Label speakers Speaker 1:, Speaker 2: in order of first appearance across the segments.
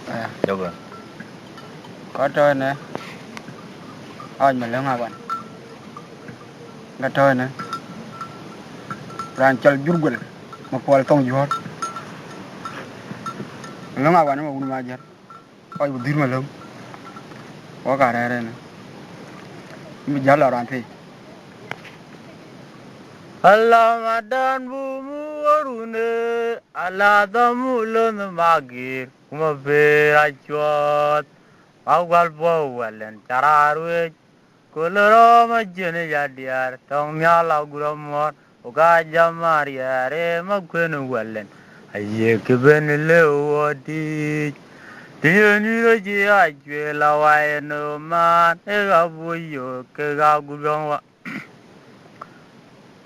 Speaker 1: Coba.
Speaker 2: Có trời nè, ôi mà lớn à bạn, nggak trời nè, rancal jurgul, mà pol tông giọt, lớn à bạn mà uống mà giọt, ôi bữa mà lớn, có cả đây nè, mình giọt là ranthi,
Speaker 1: Alamadan bumu warune aladamu lon magir kuma bera chwat awal bo walen chararwe kuloro majene yadiar tong nyala guromor uga jamar yare makwenu walen aye keben lewodi tiyeni roji ajwe lawaye no man ega buyo kega guromwa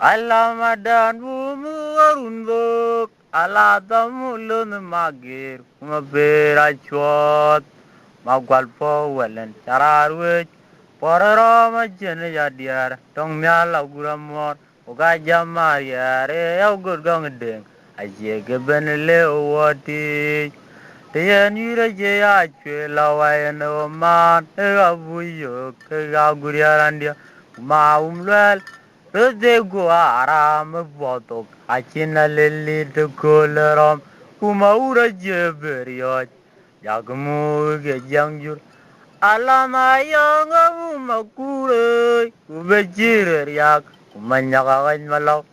Speaker 1: Alamadan bumu warunbok aladamu lon magir kuma bera chwat magwal po welen chararwe pororo majene yadiar tong myala guramor uga jamar yare yaw gurgang deng aje geben le woti tiyen yure je ya chwe lawaye no man ega buyo kega guryarandia ma umlwel Rode guaram botok achina lili de kolorom kuma ura jeberiot jagmu ge jangjur alama yang uma kure kubejir yak kumanyakan malau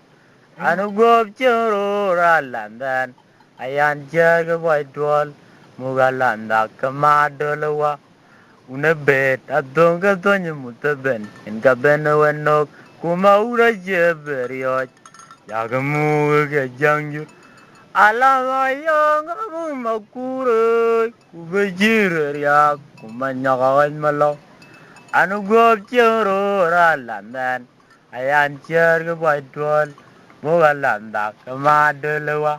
Speaker 1: anu gob chero ralandan ayan jaga baitwal mugalanda kamadolwa una bet adonga donya mutaben en kabena wenok kuma ura jeberiot yagamu ge jangjur alama yang amu makure kubejir ya kumanyakawan malo anu gob chero ralandan ayan cher ge baitwal mugalanda kamadelewa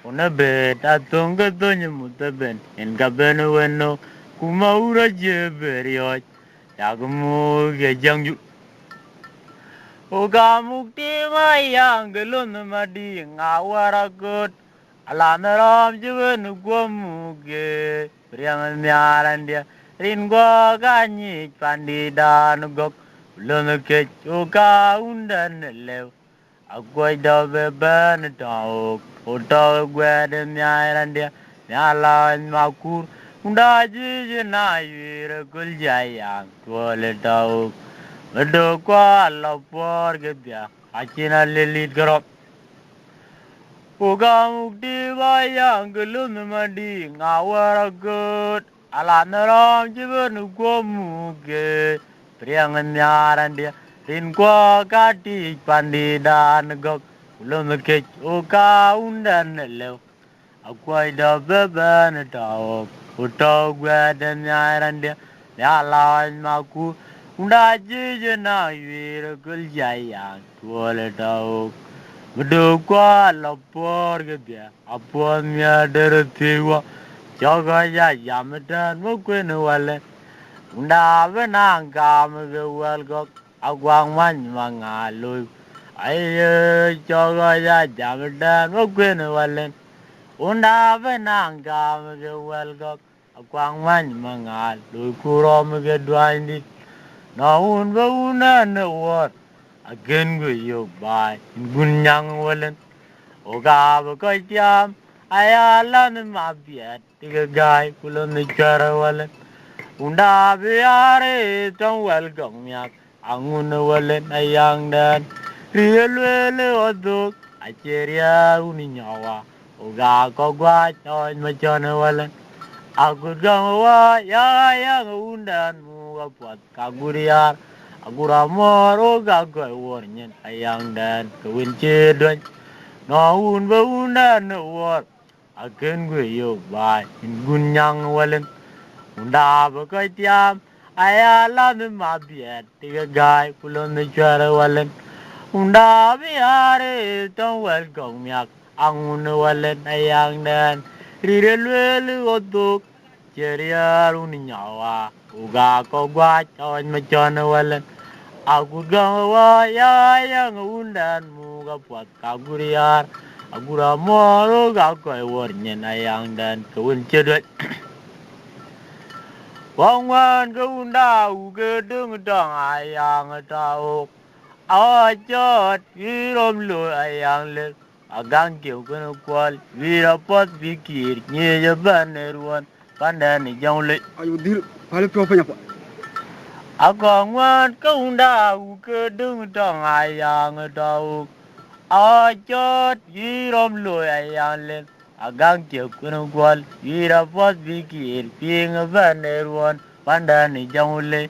Speaker 1: una bet adonga donya mutaben en kabena wenok kuma ura jeberiot yagamu ge jangjur Uga mukti mayang gelun madi ngawaragut alanaram juwen guamuge priang nyaran dia rin gua ganyi pandidan gok lun ke uga undan lew agwai da beben tauk ota gwa de nyaran dia nyalan makur unda ji na yir gul jayang tole tauk Ado kwa la por ke dia achina lelit garop uga mukti bayang gelun madi ngawara gut ala naram jibun muge priang nyaran dia rin kwa kati pandidan gok ulun ke uga undan lew akwai da beben tau utau gwa dan nyaran dia nyalain maku Unda jije na yir gul jayang tuole tau Gdu kwa lapor ke dia apon ya der tiwa jaga ya yamdan mo kwen wale Unda benang kam ge wel gok agwang man mangalu Aye jaga ya yamdan mo kwen wale Unda benang kam ge wel gok agwang man mangalu kurom ge dwandi Naun ba una na war again go yo bai gunyang walen oga ba ko tiam ayala na mabiat tiga gai kulon ni chara walen unda biare tong welcome yak angun walen ayang dan rielwele odok acheria uni nyawa oga ko gwa ton ma chona walen Aku gawa ya yang undan mu kapuat kaguriar aku ramoro gagai warnyen ayang dan kewin cedon naun ba undan war agen gue yo bai gunyang walen unda ba kai tiam ayala me mabiet tiga gai kulon ne chara walen unda biare tong wel gong yak angun walen ayang dan rirelwele odok Ceria runi nyawa uga ko gwa chon ma chon walen aku gawa ya yang undan mu ga puat agura moro ga ko wornyen ayang dan kewin cedot Wong wan ka unda u ke dung dong ayang tao. Awa chot virom lo ayang le. Agang kiu kena kwal vira pot vikir nye jaban eruan pandani jong le.
Speaker 2: Ayo dir pale pro pa nyapa.
Speaker 1: Agong wan ka unda u ke dung dong ayang tao. Awa chot virom lo ayang le. Agang kiu kena kwal vira pot vikir ping ban eruan pandani jong le.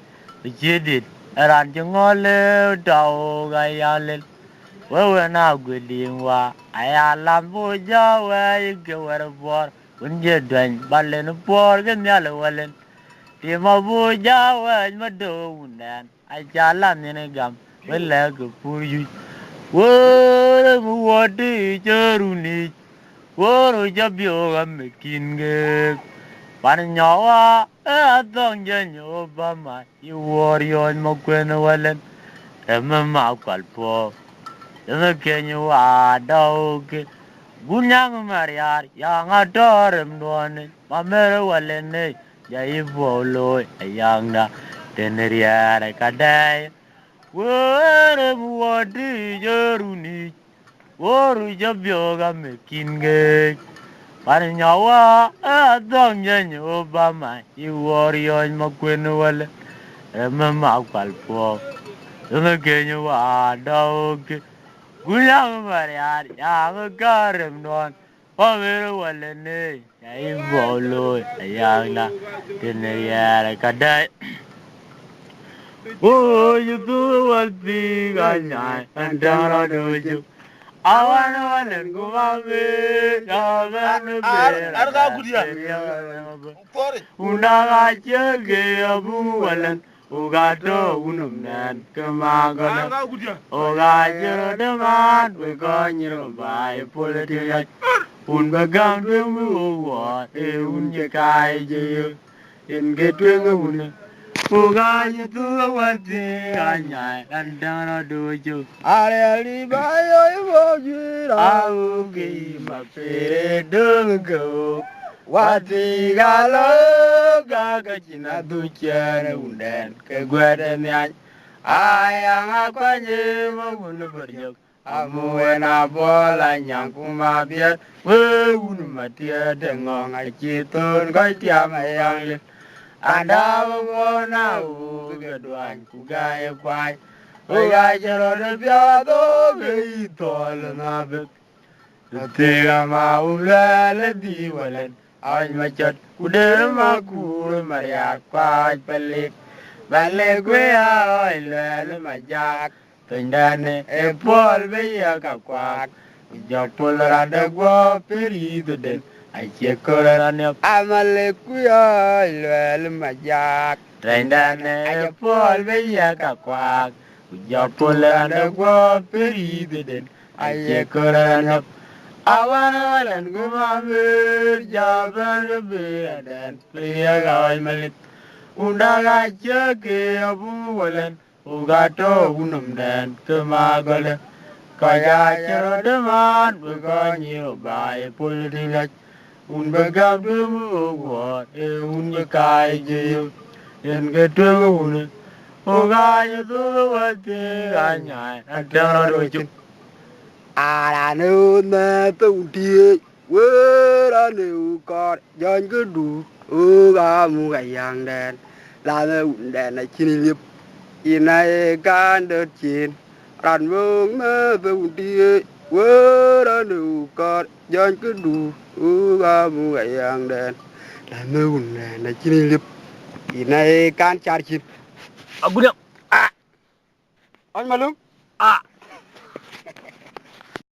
Speaker 1: Chidit ran chingole tao ayang le. Wewe na gwilingwa ayalam buja we ke wer bor unje dwen balen por ke nyale walen tima buja we mado unan ajala nene gam wele ke purju wore mu wadi cheruni woro jabyo gam kinge pan nyawa adong je nyoba ma i worion mo kwen walen emma kwalpo Yung kenyu adauke gunyang mariar yang adorem duane mamere walene ya ibolo yang da teneriare kadai wore muadi jeruni woru jabyoga mekinge pan nyawa adong nyenyo bama iworion makwen wale emma kwalpo yung kenyu adauke Gulang mariar yang garam non pamir walene yai bolo yang na teneriara kadai oh yutu walpi ganya andara doju awan walen gumame jagan bera undaga chege abu walen Ugato unumnan kemagalan Ogajero deman Begonyero by political Unbagam dwimu wa unjekai je in getwing un Ugaja tu wati anya andana dojo Ali bayo iboju Augi mapere dungo Wati galo gaga china duchere unden ke gwede nyany ayang akwanye mawunu berjok amu ena bola nyang kuma biet we unu matia dengong aciton koi tiam ayang lit anda wona u gedwan kugaye kwai uga jero de biado ge tol na bet tiga ma ulale diwalen ay machat kuder makur maria kwaj pelik bale gwea ay lele majak tendane e pol beya ka kwak japol rada gwa perido den ay chekorane amale kuya ay lele majak tendane e pol beya ka kwak japol rada gwa perido den ay chekorane Awan walan gumamir jaban biradan priya gawai malit undaga chake abu walan ugato unum dan kemagale kaya chero deman beganyi bai pulilak un begam demu wa un bekai je en getu un ugayo tu wate anya adara doju
Speaker 2: À nêu nè tụ địa quê ra nêu con dân cứ đủ ga mu gầy hàng đèn là nêu đèn này chi liệp in này can đợt chín rắn vương mơ tụ địa quê ra nêu con dân cứ đủ ga mu gầy hàng đèn là nêu đèn này chi liệp in này can char chín
Speaker 1: Abu dah
Speaker 2: anh malum
Speaker 1: ah